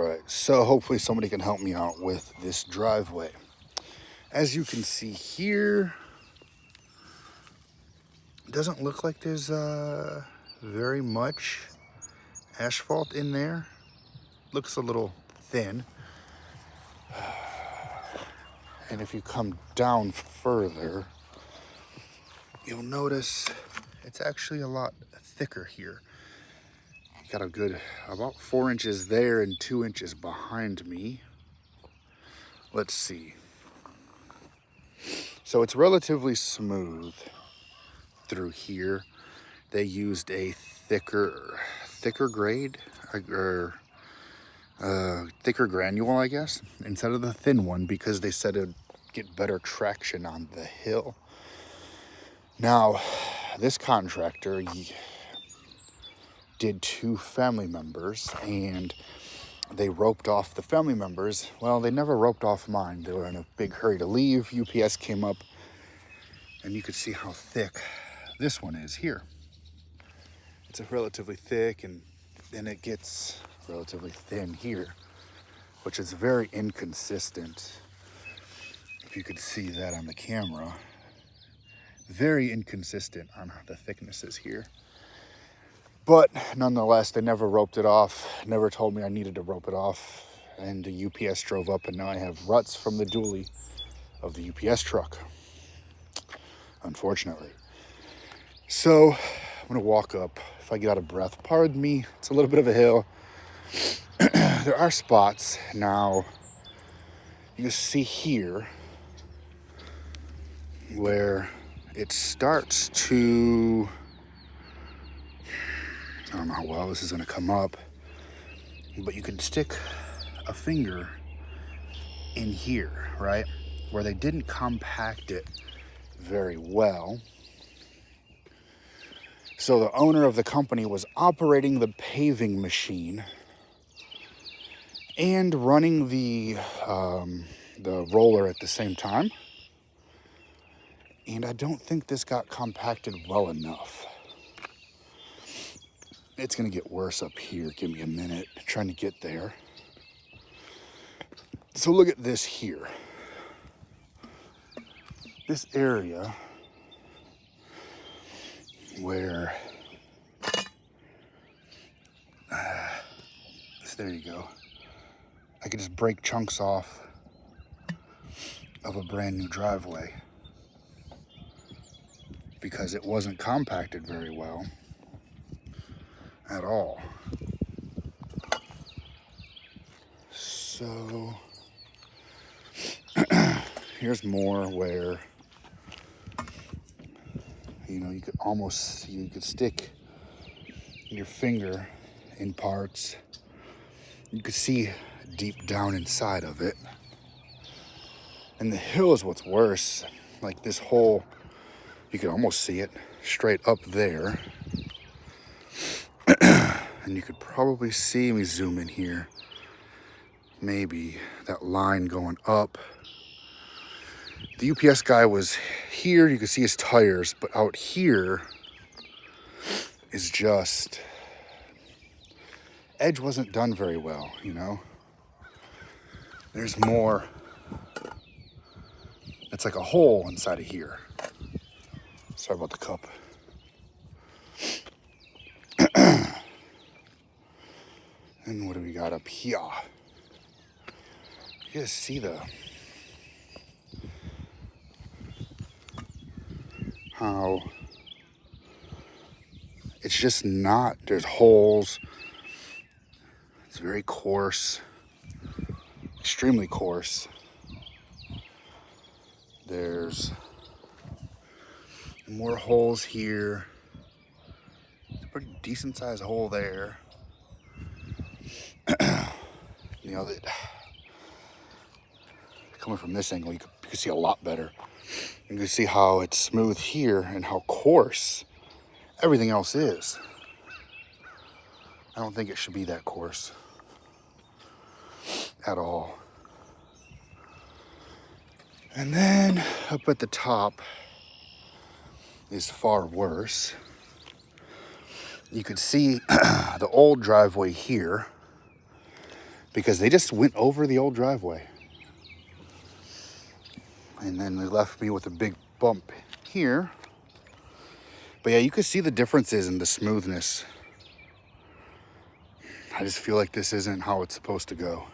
Alright, so hopefully somebody can help me out with this driveway. As you can see here, it doesn't look like there's very much asphalt in there. Looks a little thin. And if you come down further, you'll notice it's actually a lot thicker here. Got a good about 4 inches there and 2 inches behind me. Let's see. So it's relatively smooth through here. They used a thicker grade or thicker granule, I guess, instead of the thin one, because they said it'd get better traction on the hill. Now, this contractor did 2 family members, and they roped off the family members. Well, they never roped off mine. They were in a big hurry to leave. UPS came up, and you could see how thick this one is here. It's a relatively thick, and then it gets relatively thin here, which is very inconsistent. If you could see that on the camera, very inconsistent on the thicknesses here. But nonetheless, they never roped it off, never told me I needed to rope it off. And the UPS drove up, and now I have ruts from the dually of the UPS truck, unfortunately. So I'm gonna walk up. If I get out of breath, pardon me, it's a little bit of a hill. There are spots. Now, you can see here where it starts to, I don't know how well this is gonna come up, but you could stick a finger in here, right? Where they didn't compact it very well. So the owner of the company was operating the paving machine and running the roller at the same time. And I don't think this got compacted well enough. It's gonna get worse up here. Give me a minute, trying to get there. So look at this here. This area where, there you go. I could just break chunks off of a brand new driveway because it wasn't compacted very well at all. So here's more where, you know, you could stick your finger in parts. You could see deep down inside of it. And the hill is what's worse. Like this hole, you could almost see it straight up there. And you could probably see, let me zoom in here, maybe that line going up. The UPS guy was here, you could see his tires, but out here is just, edge wasn't done very well, you know? There's more, it's like a hole inside of here. Sorry about the cup. And what do we got up here? You guys see how it's just not, there's holes. It's very coarse, extremely coarse. There's more holes here. It's a pretty decent sized hole there. You know, that coming from this angle, you can see a lot better. You can see how it's smooth here and how coarse everything else is. I don't think it should be that coarse at all. And then up at the top is far worse. You could see the old driveway here. because they just went over the old driveway. And then they left me with a big bump here. But yeah, you can see the differences in the smoothness. I just feel like this isn't how it's supposed to go.